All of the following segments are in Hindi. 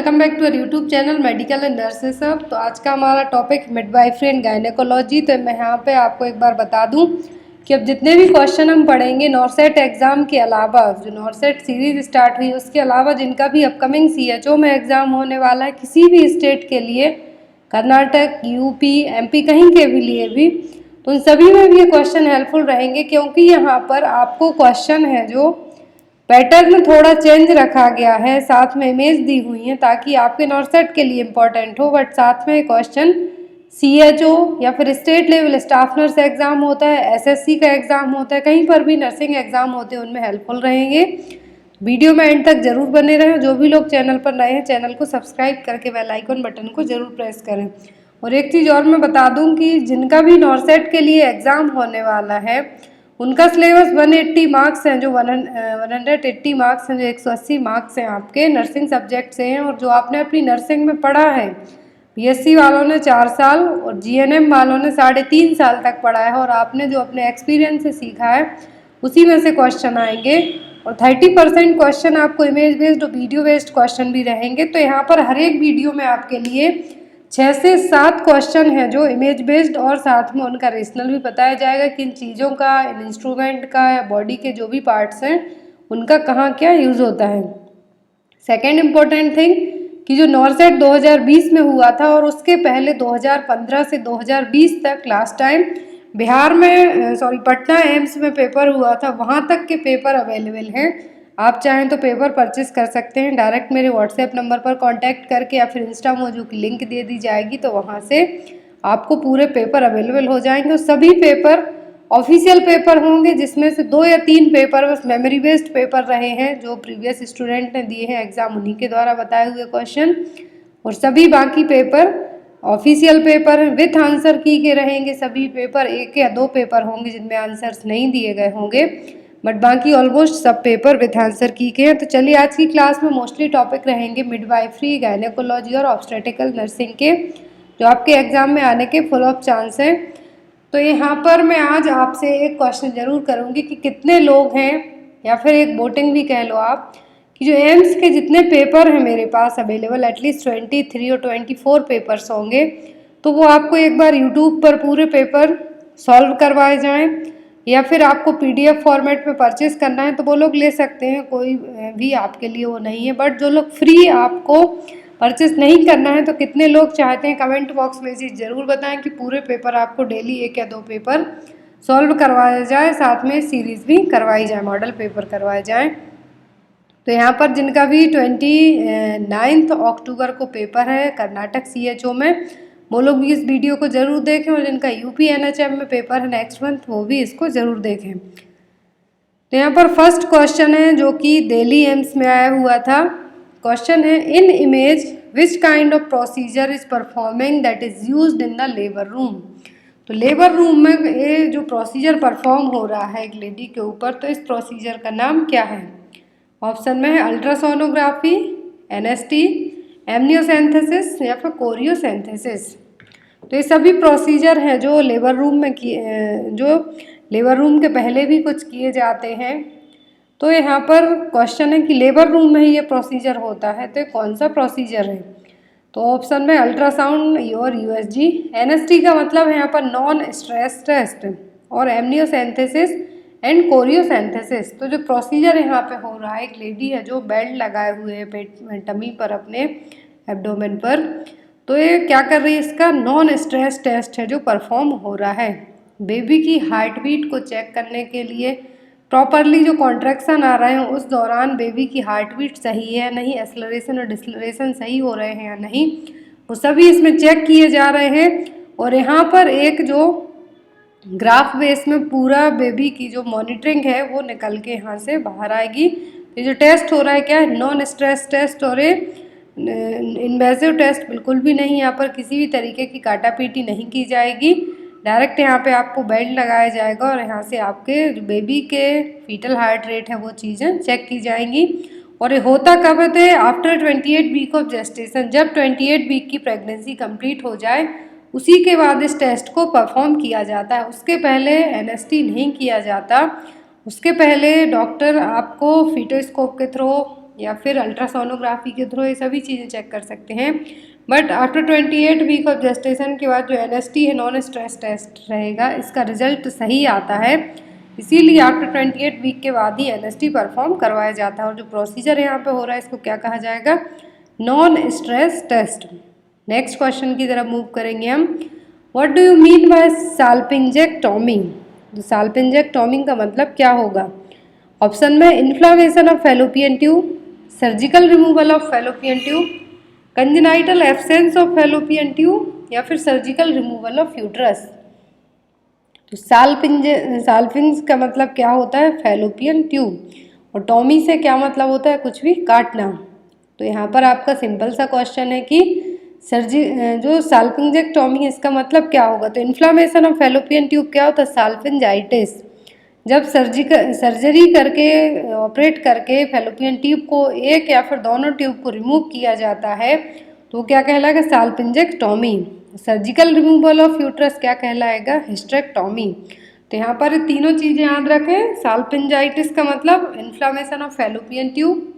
Welcome back to our YouTube channel Medical and Nurses Hub. तो आज का हमारा टॉपिक मिडवाइफरी एंड गायनेकोलॉजी। तो मैं यहाँ पे आपको एक बार बता दूँ कि अब जितने भी क्वेश्चन हम पढ़ेंगे नॉर्सेट एग्ज़ाम के अलावा, जो नॉर्सेट सीरीज स्टार्ट हुई उसके अलावा जिनका भी अपकमिंग CHO में एग्ज़ाम होने वाला है किसी भी स्टेट के लिए, कर्नाटक, यूपी, MP कहीं के भी लिए भी, तो उन सभी में भी ये क्वेश्चन हेल्पफुल रहेंगे, क्योंकि यहाँ पर आपको क्वेश्चन है जो पैटर्न थोड़ा चेंज रखा गया है, साथ में इमेज दी हुई है ताकि आपके नॉर्सेट के लिए इम्पोर्टेंट हो। बट साथ में क्वेश्चन CHO या फिर state level staff nurse exam होता है, SSC का एग्ज़ाम होता है, कहीं पर भी नर्सिंग एग्ज़ाम होते हैं, उनमें हेल्पफुल रहेंगे। वीडियो में एंड तक जरूर बने रहें। जो भी लोग चैनल पर नए हैं चैनल को सब्सक्राइब करके बेल आइकन बटन को जरूर प्रेस करें। और एक चीज़ और मैं बता दूं कि जिनका भी नॉर्सेट के लिए एग्ज़ाम होने वाला है उनका सिलेबस 180 मार्क्स हैं, जो 180 मार्क्स हैं, जो 180 मार्क्स हैं आपके नर्सिंग सब्जेक्ट से हैं। और जो आपने अपनी नर्सिंग में पढ़ा है, BSc वालों ने 4 साल और GNM वालों ने 3.5 साल तक पढ़ा है, और आपने जो अपने एक्सपीरियंस से सीखा है उसी में से क्वेश्चन आएंगे। और 30% क्वेश्चन आपको इमेज बेस्ड और वीडियो बेस्ड क्वेश्चन भी रहेंगे। तो यहाँ पर हर एक वीडियो में आपके लिए 6 से 7 क्वेश्चन है जो इमेज बेस्ड, और साथ में उनका रीजनल भी बताया जाएगा कि इन चीज़ों का, इन इंस्ट्रूमेंट का या बॉडी के जो भी पार्ट्स हैं उनका कहाँ क्या यूज़ होता है। सेकेंड इम्पोर्टेंट थिंग कि जो नॉर्सेट 2020 में हुआ था और उसके पहले 2015 से 2020 तक लास्ट टाइम बिहार में पटना एम्स में पेपर हुआ था, वहाँ तक के पेपर अवेलेबल हैं। आप चाहें तो पेपर परचेस कर सकते हैं डायरेक्ट मेरे व्हाट्सएप नंबर पर कांटेक्ट करके, या फिर इंस्टा मौजू की लिंक दे दी जाएगी, तो वहाँ से आपको पूरे पेपर अवेलेबल हो जाएंगे। सभी पेपर ऑफिशियल पेपर होंगे, जिसमें से 2 या 3 पेपर बस मेमोरी बेस्ड पेपर रहे हैं जो प्रीवियस स्टूडेंट ने दिए हैं एग्जाम, उन्हीं के द्वारा बताए हुए क्वेश्चन, और सभी बाकी पेपर ऑफिशियल पेपर हैं विथ आंसर की के रहेंगे। सभी पेपर 1 या 2 पेपर होंगे जिनमें आंसर्स नहीं दिए गए होंगे, बट बाकी ऑलमोस्ट सब पेपर विथ आंसर की के हैं। तो चलिए आज की क्लास में मोस्टली टॉपिक रहेंगे मिडवाइफरी, गायनेकोलॉजी और ऑब्स्टेट्रिकल नर्सिंग के, जो आपके एग्जाम में आने के फुल ऑफ चांस हैं। तो यहाँ पर मैं आज आपसे एक क्वेश्चन जरूर करूँगी कि कितने लोग हैं, या फिर एक वोटिंग भी कह लो आप, कि जो एम्स के जितने पेपर हैं मेरे पास अवेलेबल, एटलीस्ट 23 और 24 पेपर्स होंगे, तो वो आपको एक बार यूट्यूब पर पूरे पेपर सॉल्व करवाए जाएं, या फिर आपको PDF फॉर्मेट में परचेस करना है तो वो लोग ले सकते हैं, कोई भी आपके लिए वो नहीं है। बट जो लोग फ्री आपको परचेस नहीं करना है, तो कितने लोग चाहते हैं कमेंट बॉक्स में चीज़ ज़रूर बताएं कि पूरे पेपर आपको डेली 1 या 2 पेपर सॉल्व करवाया जाए, साथ में सीरीज़ भी करवाई जाए, मॉडल पेपर करवाए जाएँ। तो यहाँ पर जिनका भी 29 अक्टूबर को पेपर है कर्नाटक CHO में, वो लोग भी इस वीडियो को ज़रूर देखें, और जिनका UP NHM में पेपर है नेक्स्ट मंथ वो भी इसको ज़रूर देखें। तो यहाँ पर फर्स्ट क्वेश्चन है जो कि दिल्ली एम्स में आया हुआ था। क्वेश्चन है, इन image which kind of procedure is performing that is used in the labour room. तो लेबर रूम में ये जो प्रोसीजर परफॉर्म हो रहा है एक लेडी के ऊपर, तो इस प्रोसीजर का नाम क्या है। ऑप्शन में है अल्ट्रासोनोग्राफी, NST, एमनियोसेंथेसिस या फिर कोरियोसेंथेसिस। तो ये सभी प्रोसीजर हैं जो लेबर रूम में जो लेबर रूम के पहले भी कुछ किए जाते हैं। तो यहाँ पर क्वेश्चन है कि लेबर रूम में ही ये प्रोसीजर होता है, तो कौन सा प्रोसीजर है। तो ऑप्शन में अल्ट्रासाउंड और USG, NST का मतलब है यहाँ पर नॉन स्ट्रेस टेस्ट, और एमनियोसेंथेसिस एंड कोरियोसेंथेसिस। तो जो प्रोसीजर यहाँ पे हो रहा है, एक लेडी है जो बेल्ट लगाए हुए है पेट टमी पर, अपने एब्डोमेन पर, तो ये क्या कर रही है, इसका नॉन स्ट्रेस टेस्ट है जो परफॉर्म हो रहा है। बेबी की हार्ट बीट को चेक करने के लिए प्रॉपरली जो कॉन्ट्रैक्शन आ रहे हैं उस दौरान बेबी की हार्ट बीट सही है नहीं, एक्सेलरेशन और डिसलेरेशन सही हो रहे हैं या नहीं, वो सभी इसमें चेक किए जा रहे हैं। और यहाँ पर एक जो ग्राफ बेस में पूरा बेबी की जो मॉनिटरिंग है वो निकल के यहाँ से बाहर आएगी। ये जो टेस्ट हो रहा है क्या है, नॉन स्ट्रेस टेस्ट, और ये इन्वेजिव टेस्ट बिल्कुल भी नहीं, यहाँ पर किसी भी तरीके की काटापीटी नहीं की जाएगी। डायरेक्ट यहाँ पे आपको बेल्ट लगाया जाएगा और यहाँ से आपके जो बेबी के फीटल हार्ट रेट है वो चीज़ें चेक की जाएंगी। और ये होता कब है, आफ्टर 28 वीक ऑफ जेस्टेशन, जब 28 वीक की प्रेगनेंसी कंप्लीट हो जाए उसी के बाद इस टेस्ट को परफॉर्म किया जाता है। उसके पहले NST नहीं किया जाता। उसके पहले डॉक्टर आपको फीटोस्कोप के थ्रू या फिर अल्ट्रासोनोग्राफी के थ्रू ये सभी चीज़ें चेक कर सकते हैं। But after 28 week of gestation के बाद जो NST है, नॉन स्ट्रेस टेस्ट रहेगा, इसका रिजल्ट सही आता है, इसीलिए आफ्टर 28 वीक के बाद ही NST परफॉर्म करवाया जाता है। और जो प्रोसीजर यहाँ पे हो रहा है इसको क्या कहा जाएगा, non stress test. Next question की तरफ मूव करेंगे हम। What do you mean by salpingectomy? Salpingectomy का मतलब क्या होगा? ऑप्शन में inflammation of fallopian tube, surgical removal of fallopian tube, congenital absence of fallopian tube, या फिर सर्जिकल रिमूवल ऑफ यूट्रस। तो साल्पिंज का मतलब क्या होता है, फैलोपियन ट्यूब, और टॉमी से क्या मतलब होता है, कुछ भी काटना। तो यहाँ पर आपका सिंपल सा क्वेश्चन है कि जो साल्पिंजेक्टोमी इसका मतलब क्या होगा। तो इन्फ्लामेशन ऑफ फैलोपियन ट्यूब क्या होता है, साल्पिंजाइटिस। जब सर्जरी करके ऑपरेट करके फैलोपियन ट्यूब को एक या फिर दोनों ट्यूब को रिमूव किया जाता है तो क्या कहलाएगा, साल्पिंजेक्टोमी। सर्जिकल रिमूवल ऑफ यूट्रस क्या कहलाएगा, हिस्टेरेक्टोमी। तो यहाँ पर तीनों चीज़ें याद रखें। साल्पिंजाइटिस का मतलब इन्फ्लामेशन ऑफ फैलोपियन ट्यूब,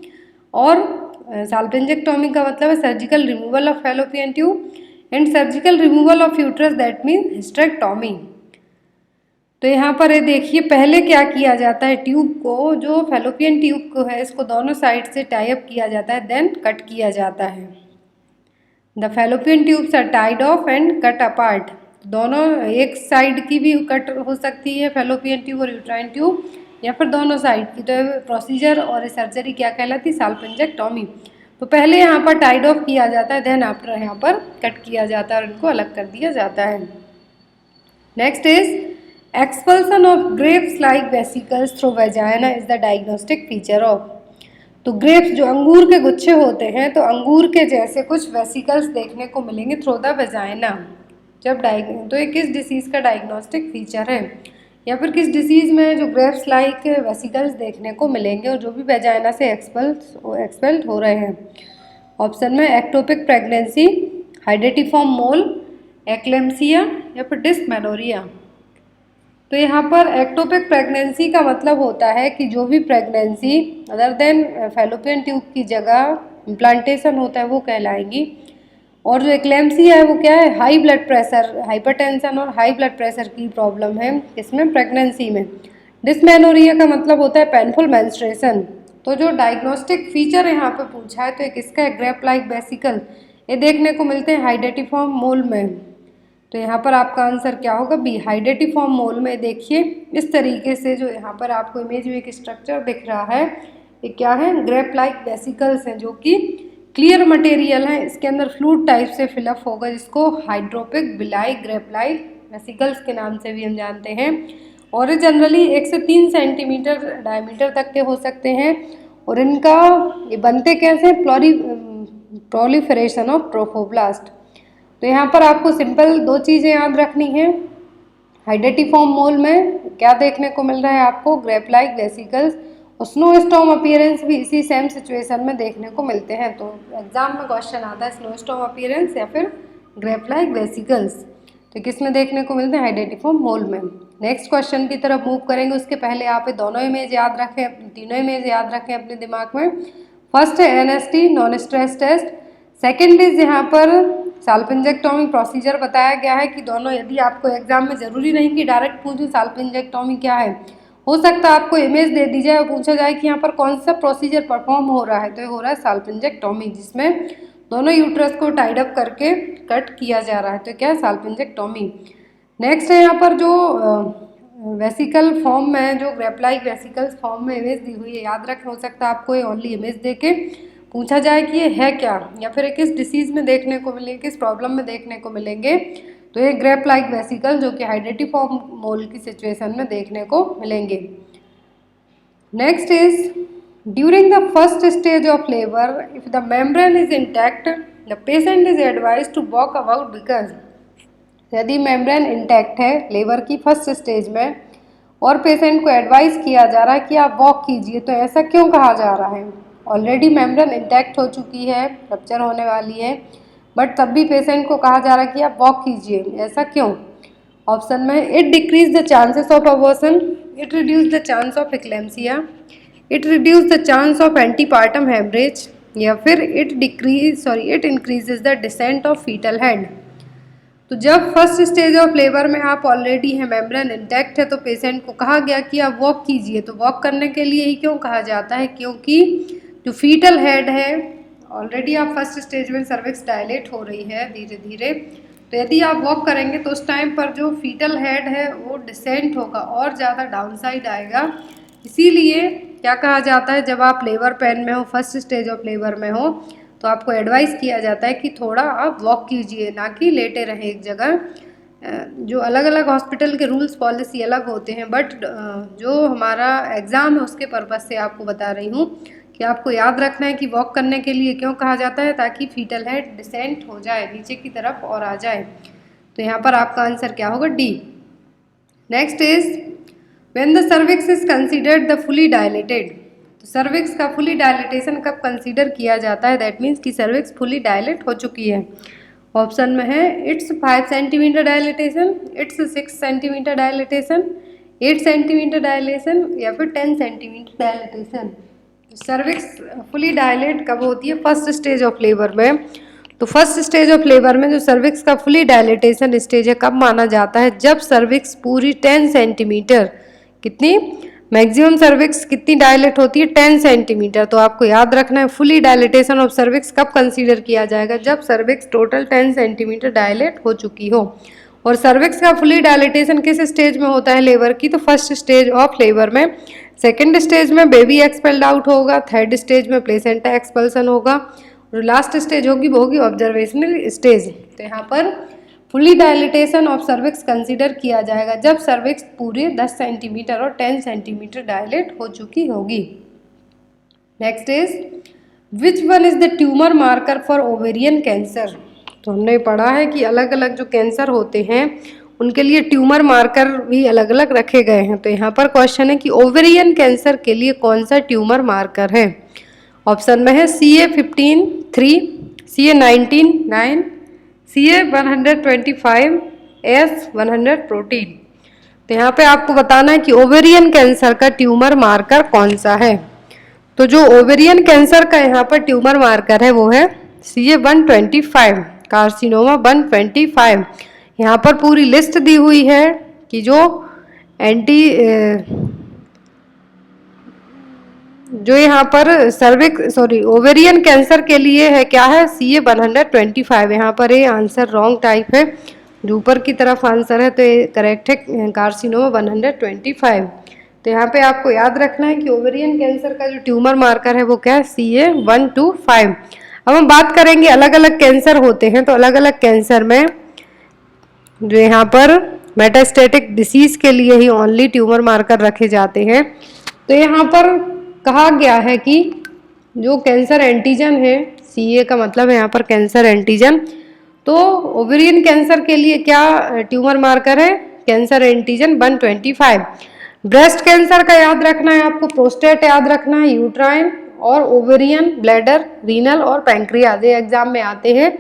और साल्पिंजेक्टोमी का मतलब है surgical removal of fallopian tube, and surgical removal of uterus that mean hysterectomy. तो यहाँ पर ये देखिए, पहले क्या किया जाता है, ट्यूब को, जो फैलोपियन ट्यूब को है, इसको दोनों साइड से टाई अप किया जाता है, देन कट किया जाता है। The Fallopian tubes are tied off and cut apart. दोनों, एक साइड की भी कट हो सकती है फैलोपियन ट्यूब और यूट्राइन ट्यूब, या फिर दोनों साइड की। तो प्रोसीजर और सर्जरी क्या कहलाती है, साल्पिंजेक्टोमी। तो पहले यहाँ पर टाइड ऑफ किया जाता है, देन आफ्टर यहाँ पर कट किया जाता है और इनको अलग कर दिया जाता है। Next is expulsion of grapes like vesicles through vagina is the diagnostic feature of. तो ग्रेप्स, जो अंगूर के गुच्छे होते हैं, तो अंगूर के जैसे कुछ वेसिकल्स देखने को मिलेंगे थ्रू द वेजाइना। तो ये किस डिसीज़ का डायग्नोस्टिक फीचर है, या फिर किस डिसीज़ में जो ग्रेप्स लाइक वेसिकल्स देखने को मिलेंगे और जो भी वेजाइना से एक्सपेल्ड हो रहे हैं। ऑप्शन में एक्टोपिक प्रेगनेंसी, हाइडेटिफॉर्म मोल, एक्लेम्सिया, या फिर डिस्मेनोरिया। तो यहाँ पर एक्टोपिक प्रेगनेंसी का मतलब होता है कि जो भी pregnancy other than fallopian tube की जगह इम्प्लांटेशन होता है वो कहलाएगी। और जो एक्लेम्सिया है वो क्या है, हाई ब्लड प्रेशर, हाइपरटेंशन और हाई ब्लड प्रेशर की प्रॉब्लम है इसमें, प्रेगनेंसी में। डिस्मेनोरिया का मतलब होता है पेनफुल मेंस्ट्रुएशन। तो जो डायग्नोस्टिक फीचर यहाँ पे पूछा है तो एक इसका है ग्रेप लाइक वेसिकल, ये देखने को मिलते हैं हाइडेटिफॉर्म मोल में। तो यहाँ पर आपका आंसर क्या होगा, बी, हाइडेटिफॉर्म मोल में। देखिए इस तरीके से जो यहाँ पर आपको इमेज में एक स्ट्रक्चर दिख रहा है, ये क्या है, ग्रेप लाइक वेसिकल्स हैं, जो कि क्लियर मटेरियल है, इसके अंदर फ्लूइड टाइप से फिलअप होगा, जिसको हाइड्रोपिक बिलाई ग्रेप लाइक वेसिकल्स के नाम से भी हम जानते हैं। और ये जनरली 1 से 3 सेंटीमीटर डायमीटर तक के हो सकते हैं। और इनका ये बनते कैसे, प्रोलिफरेशन ऑफ ट्रोफोब्लास्ट। तो यहाँ पर आपको सिंपल 2 चीज़ें याद रखनी है। हाइडेटिफॉर्म मोल में क्या देखने को मिल रहा है आपको, ग्रेप लाइक वेसिकल्स, और स्नो स्टॉर्म अपीयरेंस भी इसी सेम सिचुएशन में देखने को मिलते हैं। तो एग्जाम में क्वेश्चन आता है स्नो स्टॉर्म अपीयरेंस या फिर ग्रेप लाइक वेसिकल्स, तो किस में देखने को मिलते हैं, हाइडेटिफॉर्म मोल में। नेक्स्ट क्वेश्चन की तरफ मूव करेंगे, उसके पहले आप दोनों इमेज याद रखें, तीनों इमेज याद रखें अपने दिमाग में। फर्स्ट है NST, non stress test. Second is यहाँ पर साल्पिंजेक्टोमी प्रोसीजर बताया गया है कि दोनों, यदि आपको एग्जाम में जरूरी नहीं कि डायरेक्ट पूछूं साल्पिंजेक्टोमी क्या है, हो सकता है आपको इमेज दे दी जाए और पूछा जाए कि यहाँ पर कौन सा प्रोसीजर परफॉर्म हो रहा है। तो ये हो रहा है साल्पिंजेक्टोमी, जिसमें दोनों यूट्रस को टाइड अप करके कट किया जा रहा है। तो क्या है, साल्पिंजेक्टोमी। नेक्स्ट है यहाँ पर जो वेसिकल फॉर्म में, जो ग्रेप लाइक वेसिकल्स फॉर्म में इमेज दी हुई है, याद रखें, हो सकता है आपको ये ओनली इमेज दे के पूछा जाए कि ये है क्या, या फिर किस डिसीज़ में देखने को मिलेंगे, किस प्रॉब्लम में देखने को मिलेंगे। तो ये ग्रेप लाइक वेसिकल जो कि हाइडेटिफॉर्म मोल की सिचुएशन में देखने को मिलेंगे। Next is during the first stage of labour, if the membrane is intact, the patient is advise to walk about, because यदि मेम्ब्रेन इंटैक्ट है लेबर की फर्स्ट स्टेज में और पेशेंट को एडवाइस किया जा रहा है कि आप वॉक कीजिए, तो ऐसा क्यों कहा जा रहा है, ऑलरेडी मेम्ब्रेन इंटैक्ट हो चुकी है, रप्चर होने वाली है, बट तब भी पेशेंट को कहा जा रहा है कि आप वॉक कीजिए, ऐसा क्यों। ऑप्शन में, it decrease the chances of abortion, it reduce the chance of eclampsia, it reduce the chance of antepartum haemorrhage, या फिर it increases the descent of fetal head. तो जब फर्स्ट स्टेज ऑफ लेबर में आप ऑलरेडी है, मेम्ब्रेन इंटैक्ट है, तो पेशेंट को कहा गया कि आप वॉक कीजिए। तो वॉक करने के लिए ही क्यों कहा जाता है? क्योंकि जो फीटल हेड है, ऑलरेडी आप फर्स्ट स्टेज में सर्विक्स डायलेट हो रही है धीरे धीरे, तो यदि आप वॉक करेंगे तो उस टाइम पर जो फीटल हेड है वो डिसेंट होगा और ज़्यादा डाउन साइड आएगा। इसीलिए क्या कहा जाता है, जब आप लेबर पेन में हो, फर्स्ट स्टेज ऑफ लेबर में हो, तो आपको एडवाइस किया जाता है कि थोड़ा आप वॉक कीजिए, ना कि लेटे रहें एक जगह। जो अलग अलग हॉस्पिटल के रूल्स पॉलिसी अलग होते हैं, बट जो हमारा एग्ज़ाम है उसके पर्पज़ से आपको बता रही हूँ कि आपको याद रखना है कि वॉक करने के लिए क्यों कहा जाता है, ताकि फीटल हेड डिसेंट हो जाए नीचे की तरफ और आ जाए। तो यहाँ पर आपका आंसर क्या होगा? D. Next is when the cervix is considered the fully dilated. तो सर्विक्स का फुली डायलेटेशन कब कंसीडर किया जाता है? दैट मीन्स कि सर्विक्स फुली डायलेट हो चुकी है। ऑप्शन में है it's 5 centimetre dilatation, it's 6 centimetre dilatation, 8 centimetre dilation, या फिर 10 centimetre dilatation. Cervix fully dilate कब होती है? फर्स्ट स्टेज ऑफ लेबर में। तो फर्स्ट स्टेज ऑफ लेबर में जो सर्विक्स का फुली डायलेटेशन स्टेज है, कब माना जाता है? जब सर्विक्स पूरी 10 सेंटीमीटर, कितनी मैक्सिमम सर्विक्स कितनी डायलेट होती है? 10 सेंटीमीटर। तो आपको याद रखना है फुली डायलेटेशन ऑफ सर्विक्स कब कंसीडर किया जाएगा? जब सर्विक्स टोटल 10 सेंटीमीटर डायलेट हो चुकी हो। और सर्विक्स का फुली डायलेटेशन किस स्टेज में होता है लेबर की? तो फर्स्ट स्टेज ऑफ लेबर में। सेकेंड स्टेज में बेबी एक्सपेल्ड आउट होगा, थर्ड स्टेज में प्लेसेंटा एक्सपल्सन होगा, और लास्ट स्टेज होगी वो होगी ऑब्जर्वेशनल स्टेज। तो यहाँ पर fully dilatation of cervix consider किया जाएगा जब सर्विक्स पूरे 10 सेंटीमीटर और 10 सेंटीमीटर डायलेट हो चुकी होगी। Next is which one is the tumour marker for ovarian cancer. तो हमने पढ़ा है कि अलग अलग जो कैंसर होते हैं उनके लिए ट्यूमर मार्कर भी अलग अलग रखे गए हैं। तो यहाँ पर क्वेश्चन है कि ओवेरियन कैंसर के लिए कौन सा ट्यूमर मार्कर है? ऑप्शन में है CA15 3, CA19 9, CA125, S100 protein. तो यहाँ पे आपको बताना है कि ओवेरियन कैंसर का ट्यूमर मार्कर कौन सा है। तो जो ओवेरियन कैंसर का यहाँ पर ट्यूमर मार्कर है वो है CA125, कार्सिनोमा 125। यहाँ पर पूरी लिस्ट दी हुई है कि जो यहाँ पर ओवेरियन कैंसर के लिए है क्या है? CA125। यहाँ पर ये आंसर रॉन्ग टाइप है, जो ऊपर की तरफ आंसर है तो ये करेक्ट है, कार्सिनोमा 125। तो यहाँ पे आपको याद रखना है कि ओवेरियन कैंसर का जो ट्यूमर मार्कर है वो क्या है? CA125। अब हम बात करेंगे अलग अलग कैंसर होते हैं, तो अलग अलग कैंसर में जो यहाँ पर मेटास्टेटिक डिसीज के लिए ही ओनली ट्यूमर मार्कर रखे जाते हैं। तो यहाँ पर कहा गया है कि जो कैंसर एंटीजन है, CA का मतलब है यहाँ पर कैंसर एंटीजन, तो ओवेरियन कैंसर के लिए क्या ट्यूमर मार्कर है? Cancer antigen 125। ब्रेस्ट कैंसर का याद रखना है आपको, प्रोस्टेट याद रखना है, यूट्राइन और ओवेरियन, ब्लैडर, रीनल और पैंक्रियाज एग्जाम में आते हैं,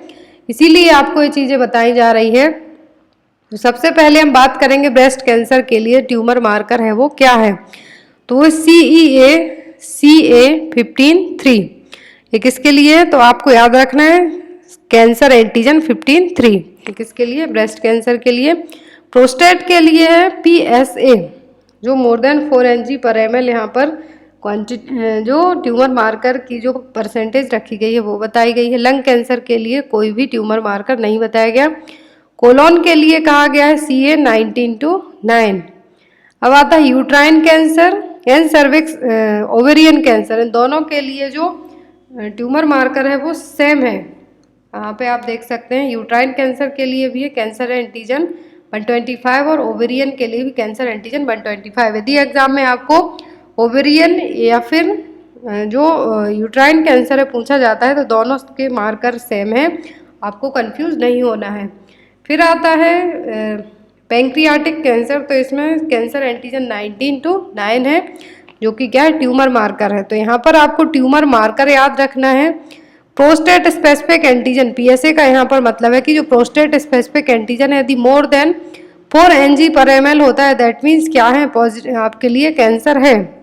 इसीलिए आपको ये चीज़ें बताई जा रही है। तो सबसे पहले हम बात करेंगे ब्रेस्ट कैंसर के लिए ट्यूमर मार्कर है वो क्या है। तो वो CA15 3। ये किसके लिए? तो आपको याद रखना है कैंसर एंटीजन 15 3। ये किसके लिए? ब्रेस्ट कैंसर के लिए। प्रोस्टेट के लिए है PSA, जो मोर देन 4 Ng/ml यहाँ पर क्वांटिटी जो ट्यूमर मार्कर की जो परसेंटेज रखी गई है वो बताई गई है। लंग कैंसर के लिए कोई भी ट्यूमर मार्कर नहीं बताया गया। कोलोन के लिए कहा गया है CA19 to 9। अब आता है uterine cancer and cervix ovarian cancer, इन दोनों के लिए जो ट्यूमर मार्कर है वो सेम है। यहाँ पे आप देख सकते हैं यूट्राइन कैंसर के लिए भी है कैंसर एंटीजन 125 और ओवेरियन के लिए भी कैंसर एंटीजन 125। यदि एग्जाम में आपको ओवेरियन या फिर जो यूट्राइन कैंसर है पूछा जाता है तो दोनों के मार्कर सेम है, आपको कंफ्यूज नहीं होना है। फिर आता है पैंक्रियाटिक कैंसर, तो इसमें कैंसर एंटीजन 19 to 9 है, जो कि क्या है? ट्यूमर मार्कर है। तो यहाँ पर आपको ट्यूमर मार्कर याद रखना है। प्रोस्टेट स्पेसिफिक एंटीजन PSA का यहाँ पर मतलब है कि जो प्रोस्टेट स्पेसिफिक एंटीजन है यदि मोर देन 4 Ng/ml होता है, दैट मीन्स क्या है? पॉजिटिव आपके लिए कैंसर है।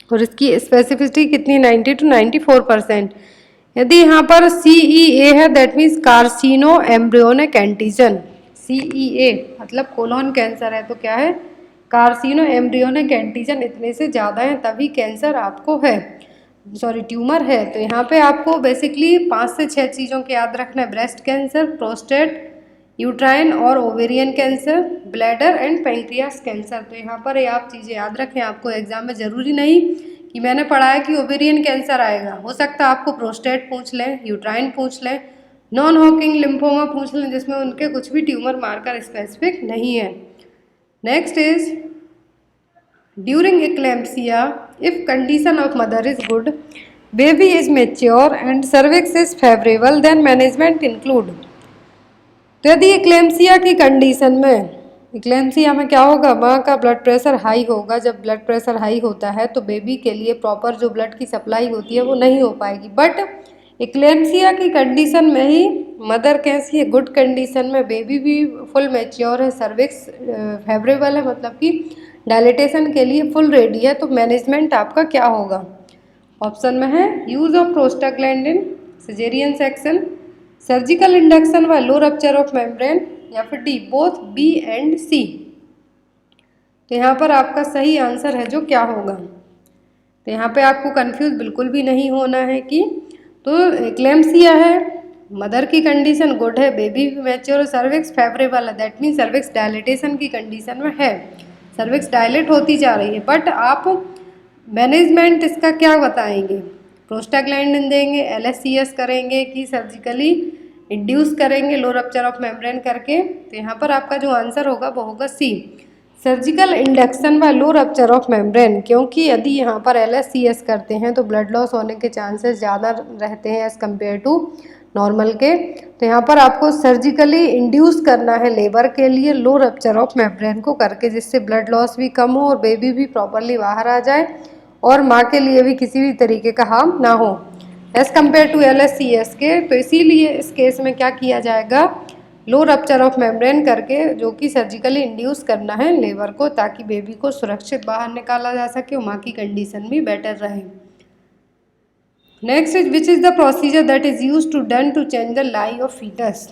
और इसकी स्पेसिफिसिटी कितनी 90 to 94%। यदि यहाँ पर CEA है that means कार्सिनो embryonic antigen, CEA मतलब कोलोन कैंसर है तो क्या है, कार्सिनो एम्ब्रियोनिक एंटीजन इतने से ज़्यादा है तभी कैंसर आपको है, सॉरी ट्यूमर है। तो यहाँ पे आपको बेसिकली 5 से 6 चीज़ों के याद रखना है, ब्रेस्ट कैंसर, प्रोस्टेट, यूट्राइन और ovarian cancer, bladder and pancreas cancer. तो यहाँ पर ये आप चीज़ें याद रखें, आपको एग्जाम में ज़रूरी नहीं कि मैंने पढ़ा है कि ओवेरियन कैंसर आएगा, हो सकता है आपको प्रोस्टेट पूछ लें, यूट्राइन पूछ लें, नॉन हॉकिंग लिम्फोमा पूछ लें जिसमें उनके कुछ भी ट्यूमर मार्कर स्पेसिफिक नहीं है। Next is during eclampsia, if condition of mother is good, baby is mature and cervix is favorable, then management include। तो यदि एक्लेम्सिया की कंडीशन में, एक्लेम्सिया में क्या होगा, माँ का ब्लड प्रेशर हाई होगा, जब ब्लड प्रेशर हाई होता है तो बेबी के लिए प्रॉपर जो ब्लड की सप्लाई होती है वो नहीं हो पाएगी। बट एक्लेम्सिया की कंडीशन में ही मदर कैसी है, गुड कंडीशन में, बेबी भी फुल मैच्योर है, सर्विक्स फेवरेबल है, मतलब कि डायलिटेशन के लिए फुल रेडी है, तो मैनेजमेंट आपका क्या होगा, ऑप्शन में है use of prostaglandin, caesarean section, surgical induction व लो रप्चर ऑफ मेम्ब्रेन, या फिर डी बोथ बी एंड सी। तो यहाँ पर आपका सही आंसर है जो क्या होगा। तो यहाँ पे आपको कंफ्यूज बिल्कुल भी नहीं होना है कि, तो एक्लेम्सिया है, मदर की कंडीशन गुड है, बेबी मैच्योर, सर्विक्स फेवरेबल है, दैट मीन सर्विक्स डायलिटेशन की कंडीशन में है, सर्विक्स डायलेट होती जा रही है। बट आप मैनेजमेंट इसका क्या बताएंगे, प्रोस्टाग्लैंडिन देंगे, LSCS करेंगे कि सर्जिकली इंड्यूस करेंगे लो रप्चर ऑफ मेम्ब्रेन करके। तो यहाँ पर आपका जो आंसर होगा वो होगा सी, सर्जिकल इंडक्शन व लो रप्चर ऑफ मेम्ब्रेन, क्योंकि यदि यहाँ पर LSCS करते हैं तो ब्लड लॉस होने के चांसेस ज़्यादा रहते हैं एज़ कम्पेयर टू नॉर्मल के। तो यहाँ पर आपको सर्जिकली इंड्यूस करना है लेबर के लिए लो रप्चर ऑफ मेम्ब्रेन को करके, जिससे ब्लड लॉस भी कम हो और बेबी भी प्रॉपरली बाहर आ जाए और माँ के लिए भी किसी भी तरीके का हार्म ना हो एज़ कम्पेयर टू LSCS के। तो इसीलिए इस केस में क्या किया जाएगा, लो रप्चर ऑफ मेम्ब्रेन करके, जो कि सर्जिकली इंड्यूस करना है लेबर को, ताकि बेबी को सुरक्षित बाहर निकाला जा सके और माँ की कंडीशन भी बेटर रहे। Next is which is the procedure that is use to done to change the lie of fetus.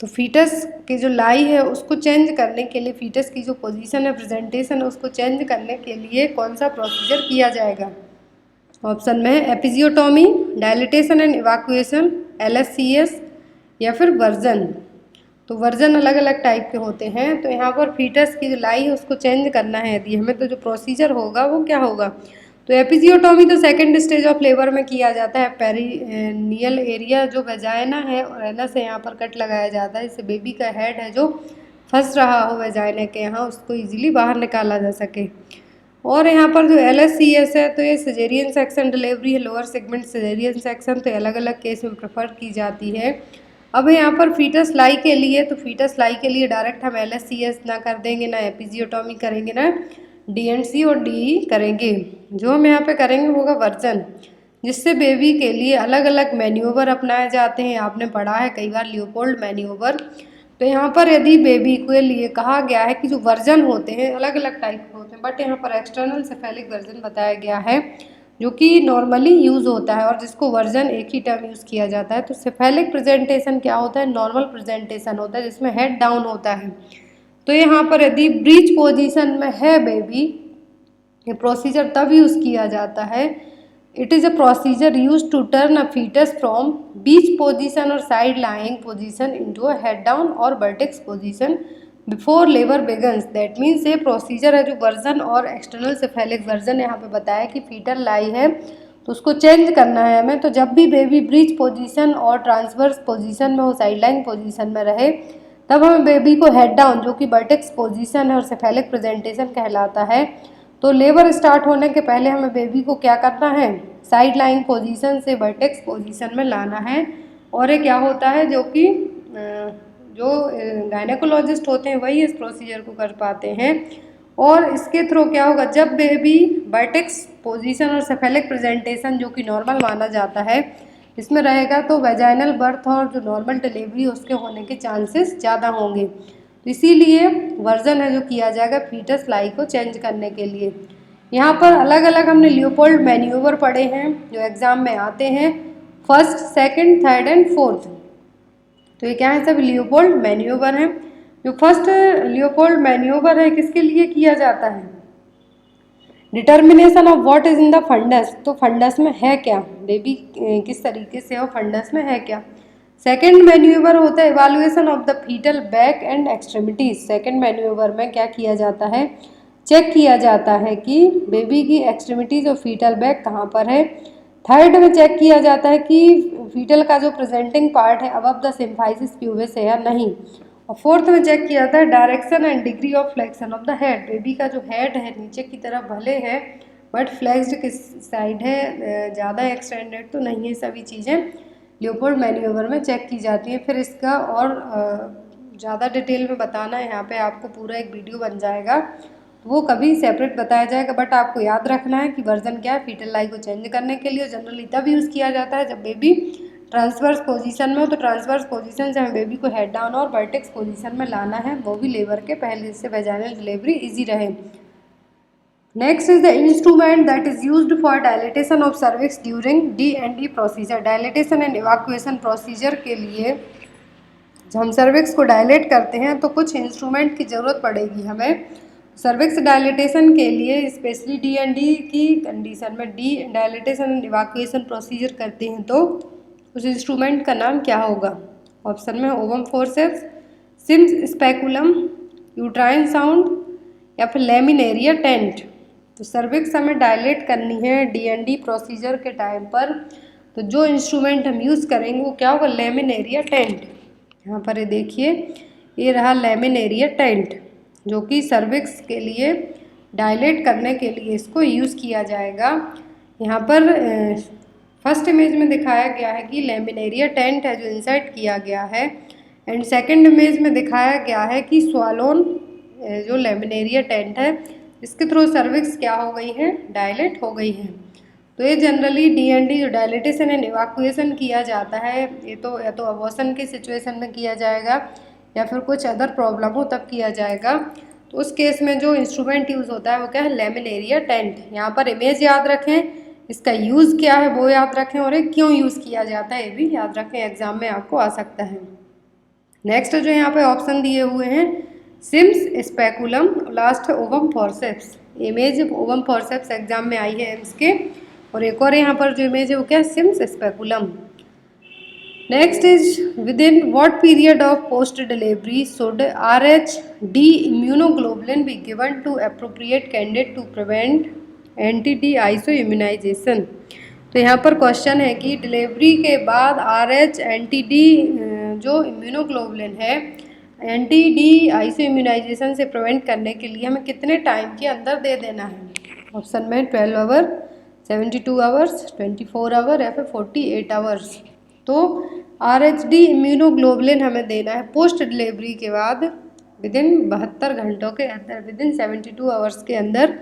तो फीटस की जो लाई है उसको चेंज करने के लिए, फीटस की जो पोजीशन है, प्रेजेंटेशन है, उसको चेंज करने के लिए कौन सा प्रोसीजर किया जाएगा। ऑप्शन में है एपिजियोटोमी, डायलिटेशन एंड इवाक्यूएशन, LSCS, या फिर वर्जन। तो वर्जन अलग अलग टाइप के होते हैं। तो यहाँ पर फीटस की जो लाई है उसको चेंज करना है यदि हमें, तो जो प्रोसीजर होगा वो क्या होगा। तो एपिजियोटोमी तो सेकंड स्टेज ऑफ लेबर में किया जाता है, पेरिनियल एरिया जो वेजाइना है और एना से यहाँ पर कट लगाया जाता है, इससे बेबी का हेड है जो फंस रहा हो वेजाइना के यहाँ उसको ईजिली बाहर निकाला जा सके। और यहाँ पर जो LSCS है तो ये सिजेरियन सेक्शन डिलीवरी है, लोअर सेगमेंट सिजेरियन सेक्शन, तो अलग अलग केस में प्रेफर की जाती है। अब यहाँ पर फीटस लाई के लिए, तो फीटस लाई के लिए डायरेक्ट हम LSCS ना कर देंगे, ना एपिजियोटोमी करेंगे, ना DNC और DE करेंगे। जो हम यहाँ पे करेंगे होगा वर्जन, जिससे बेबी के लिए अलग अलग मैन्यूवर अपनाए जाते हैं, आपने पढ़ा है कई बार लियोपोल्ड मैन्यूवर। तो यहाँ पर यदि बेबी के लिए कहा गया है कि जो वर्जन होते हैं अलग अलग टाइप के होते हैं, बट यहाँ पर एक्सटर्नल सेफेलिक वर्जन बताया गया है जो कि नॉर्मली यूज़ होता है और जिसको वर्जन एक ही टर्म यूज़ किया जाता है। तो सेफेलिक प्रेजेंटेशन क्या होता है, नॉर्मल प्रेजेंटेशन होता है जिसमें हेड डाउन होता है। तो यहाँ पर यदि ब्रीच पोजीशन में है बेबी, ये प्रोसीजर तब यूज़ किया जाता है। It is a procedure use to turn a fetus from breech position or side lying position into a head down और vertex position before labour begins. That means ये प्रोसीजर है जो वर्जन और एक्सटर्नल सेफेलिक वर्जन यहाँ पे बताया कि फीटल लाई है तो उसको चेंज करना है हमें। तो जब भी बेबी ब्रीच पोजीशन और ट्रांसवर्स पोजीशन में हो, साइड लाइन पोजीशन में रहे, तब हमें बेबी को हेड डाउन जो कि वर्टेक्स पोजीशन है और सेफेलिक प्रेजेंटेशन कहलाता है। तो लेबर स्टार्ट होने के पहले हमें बेबी को क्या करना है, साइड लाइन पोजीशन से वर्टेक्स पोजीशन में लाना है। और ये क्या होता है, जो कि जो गायनेकोलॉजिस्ट होते हैं वही इस प्रोसीजर को कर पाते हैं। और इसके थ्रू क्या होगा, जब बेबी वर्टेक्स पोजीशन और सेफेलिक प्रेजेंटेशन जो कि नॉर्मल माना जाता है इसमें रहेगा, तो वेजाइनल बर्थ और जो नॉर्मल डिलीवरी उसके होने के चांसेस ज़्यादा होंगे। तो इसीलिए वर्जन है जो किया जाएगा फीटस लाई को चेंज करने के लिए। यहाँ पर अलग अलग हमने लियोपोल्ड मैन्यूवर पढ़े हैं जो एग्जाम में आते हैं, first, second, third and fourth. तो ये क्या है, सब लियोपोल्ड मैन्यूवर हैं। जो फर्स्ट लियोपोल्ड मैन्यूवर है किसके लिए किया जाता है, determination of what is in the fundus, तो फंडस में है क्या, बेबी किस तरीके से हो, फंडस में है क्या। सेकेंड मैन्यूवर होता है evaluation of the fetal back and extremities. Second manoeuvre में क्या किया जाता है, चेक किया जाता है कि बेबी की एक्सट्रीमिटीज और फीटल बैक कहाँ पर है। थर्ड में चेक किया जाता है कि फीटल का जो प्रेजेंटिंग पार्ट है अबव द सिम्फाइसिस प्यूबिस है या नहीं। और फोर्थ में चेक किया जाता है direction and degree of flexion of the head, baby का जो हेड है नीचे की तरफ भले है बट फ्लेक्स्ड किस साइड है, ज़्यादा एक्सटेंडेड तो नहीं है। सभी चीज़ें लियोपोल्ड मैन्यूवर में चेक की जाती हैं। फिर इसका और ज़्यादा डिटेल में बताना है, यहाँ पे आपको पूरा एक वीडियो बन जाएगा, तो वो कभी सेपरेट बताया जाएगा। बट आपको याद रखना है कि वर्जन क्या है, फीटल लाई को चेंज करने के लिए जनरली तब यूज़ किया जाता है जब बेबी ट्रांसवर्स पोजीशन में हो। तो ट्रांसवर्स पोजीशन से हमें बेबी को हेड डाउन और वर्टेक्स पोजीशन में लाना है, वो भी लेबर के पहले से वेजाइनल डिलीवरी इजी रहे। Next is the instrument that is used for dilatation of cervix during D&D procedure. Dilatation and evacuation procedure के लिए जब हम सर्विक्स को डायलेट करते हैं तो कुछ इंस्ट्रूमेंट की ज़रूरत पड़ेगी हमें। सर्विक्स डायलेटेशन के लिए स्पेशली D&D की कंडीशन में डायलेटेशन एंड इवाक्यूएशन प्रोसीजर करते हैं तो उस इंस्ट्रूमेंट का नाम क्या होगा। ऑप्शन में ovum forceps, Sims speculum, uterine sound या फिर लेमिनेरिया टेंट। तो सर्विक्स हमें डायलेट करनी है D&D प्रोसीजर के टाइम पर, तो जो इंस्ट्रूमेंट हम यूज़ करेंगे वो क्या होगा, लेमिनेरिया टेंट। यहाँ पर ये देखिए, ये रहा लेमिनेरिया टेंट जो कि सर्विक्स के लिए डायलेट करने के लिए इसको यूज़ किया जाएगा। यहाँ पर फर्स्ट इमेज में दिखाया गया है कि लेमिनेरिया टेंट है जो इंसर्ट किया गया है, एंड सेकंड इमेज में दिखाया गया है कि स्वालोन जो लेमिनेरिया टेंट है इसके थ्रू सर्विक्स क्या हो गई है, डायलेट हो गई है। तो ये जनरली D&D जो डायलेटेशन एंड इवाक्यूएशन किया जाता है, ये तो या तो अबॉर्शन के सिचुएशन में किया जाएगा या फिर कुछ अदर प्रॉब्लम हो तब किया जाएगा। तो उस केस में जो इंस्ट्रूमेंट यूज़ होता है वो क्या है, लेमिनेरिया टेंट। यहाँ पर इमेज याद रखें, इसका यूज़ क्या है वो याद रखें, और ये क्यों यूज़ किया जाता है ये भी याद रखें, एग्जाम में आपको आ सकता है। नेक्स्ट जो यहाँ पे ऑप्शन दिए हुए हैं, Sims speculum, last ovum forceps. Image ovum forceps exam में आई है एम्स के, और एक और यहाँ पर जो इमेज है वो क्या है, Sims speculum. Next is within what period of post delivery should RH-D immunoglobulin be given to appropriate candidate to prevent NTD iso immunization. तो यहाँ पर क्वेश्चन है कि डिलीवरी के बाद RH-NTD जो इम्यूनोग्लोबुलिन है NTD आइसो इम्यूनाइजेशन से प्रिवेंट करने के लिए हमें कितने टाइम के अंदर दे देना है। ऑप्शन में 12 आवर, 72 आवर्स, 24 आवर या फिर 48 आवर्स। तो RH-D इम्यूनोग्लोबुलिन हमें देना है पोस्ट डिलीवरी के बाद विद इन 72 घंटों के अंदर, विद इन 72 आवर्स के अंदर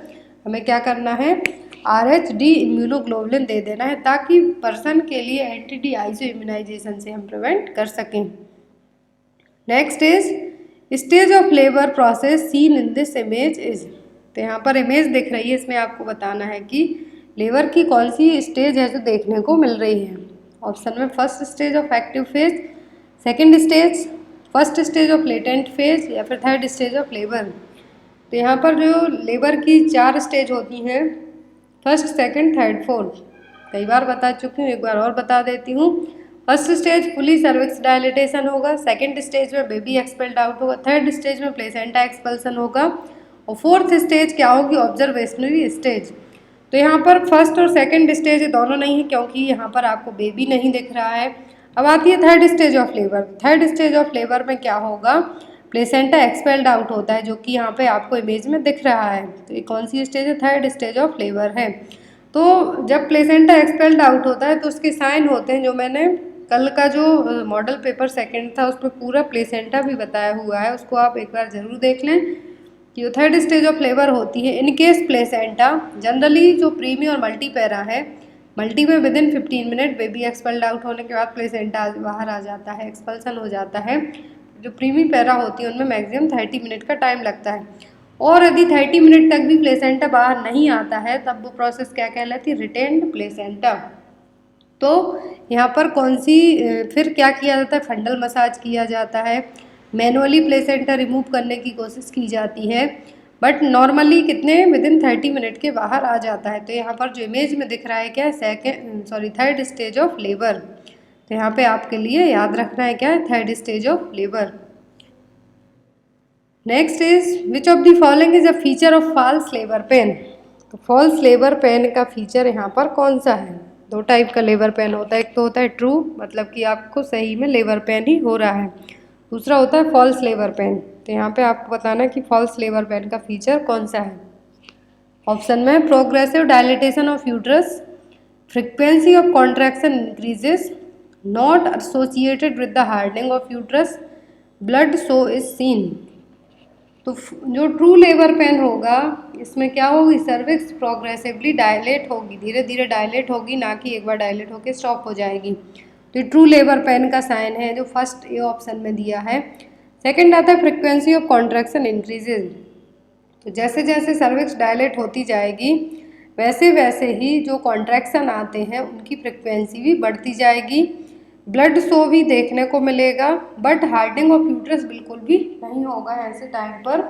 हमें क्या करना है, RH-D इम्यूनोग्लोबुलिन दे देना है ताकि पर्सन के लिए NTD आइसो इम्यूनाइजेशन से हम प्रिवेंट कर सकें। Next is stage of labour process seen in this image is. तो यहाँ पर इमेज दिख रही है, इसमें आपको बताना है कि लेबर की कौन सी स्टेज है जो देखने को मिल रही है। ऑप्शन में first stage of active phase, second stage, first stage of latent phase या फिर थर्ड स्टेज ऑफ लेबर। तो यहाँ पर जो लेबर की 4 स्टेज होती हैं, फर्स्ट, सेकंड, थर्ड, फोर्थ, कई बार बता चुकी हूँ, एक बार और बता देती हूँ। First stage fully cervix dilatation होगा, सेकंड स्टेज में बेबी एक्सपेल्ड आउट होगा, थर्ड स्टेज में प्लेसेंटा एक्सपल्सन होगा, और फोर्थ स्टेज क्या होगी, ऑब्जर्वेशनरी स्टेज। तो यहाँ पर फर्स्ट और सेकंड स्टेज दोनों नहीं है क्योंकि यहाँ पर आपको बेबी नहीं दिख रहा है। अब आती है third stage of labour. Third stage of labour में क्या होगा, प्लेसेंटा एक्सपेल्ड आउट होता है जो कि यहाँ पे आपको इमेज में दिख रहा है। तो ये कौन सी स्टेज है, थर्ड स्टेज ऑफ लेबर है। तो जब प्लेसेंटा एक्सपेल्ड आउट होता है तो उसके साइन होते हैं, जो मैंने कल का जो मॉडल पेपर सेकंड था उसमें पूरा प्लेसेंटा भी बताया हुआ है, उसको आप एक बार ज़रूर देख लें कि वो थर्ड स्टेज ऑफ लेबर होती है। इन केस प्लेसेंटा जनरली जो प्रीमी और मल्टी पैरा है, मल्टी में with in 15 minute baby expelled out होने के बाद प्लेसेंटा बाहर आ जाता है, एक्सपल्सन हो जाता है। जो प्रीमी पैरा होती है उनमें मैक्सिमम 30 मिनट का टाइम लगता है। और यदि 30 मिनट तक भी प्लेसेंटा बाहर नहीं आता है तब वो प्रोसेस क्या कहलाती है, रिटेन्ड प्लेसेंटा। तो यहाँ पर कौन सी फिर क्या किया जाता है, फंडल मसाज किया जाता है, मैनुअली प्लेसेंटा रिमूव करने की कोशिश की जाती है, बट नॉर्मली कितने विदिन 30 मिनट के बाहर आ जाता है। तो यहाँ पर जो इमेज में दिख रहा है क्या है, थर्ड स्टेज ऑफ लेबर। तो यहाँ पे आपके लिए याद रखना है क्या है, third stage of labour. Next is which of the following is a feature of false labour pain. तो फॉल्स लेबर पेन का फीचर यहाँ पर कौन सा है, दो टाइप का लेबर पेन होता है, एक तो होता है ट्रू, मतलब कि आपको सही में लेबर पेन ही हो रहा है, दूसरा होता है फॉल्स लेबर पेन। तो यहाँ पे आपको बताना है कि फॉल्स लेबर पेन का फीचर कौन सा है। ऑप्शन में progressive dilatation of uterus, frequency of contraction increases, not associated with the hardening of uterus, blood so is seen. तो जो ट्रू लेबर पेन होगा इसमें क्या होगी, सर्विक्स प्रोग्रेसिवली डायलेट होगी, धीरे धीरे डायलेट होगी, ना कि एक बार डायलेट होकर स्टॉप हो जाएगी। तो ट्रू लेबर पेन का साइन है जो फर्स्ट ए ऑप्शन में दिया है। सेकंड आता है फ्रीक्वेंसी ऑफ कॉन्ट्रैक्शन इंक्रीजेज। तो जैसे जैसे सर्विक्स डायलेट होती जाएगी वैसे वैसे ही जो कॉन्ट्रैक्शन आते हैं उनकी फ्रिक्वेंसी भी बढ़ती जाएगी, ब्लड सो भी देखने को मिलेगा, बट हार्डनिंग ऑफ यूट्रस बिल्कुल भी नहीं होगा। ऐसे टाइम पर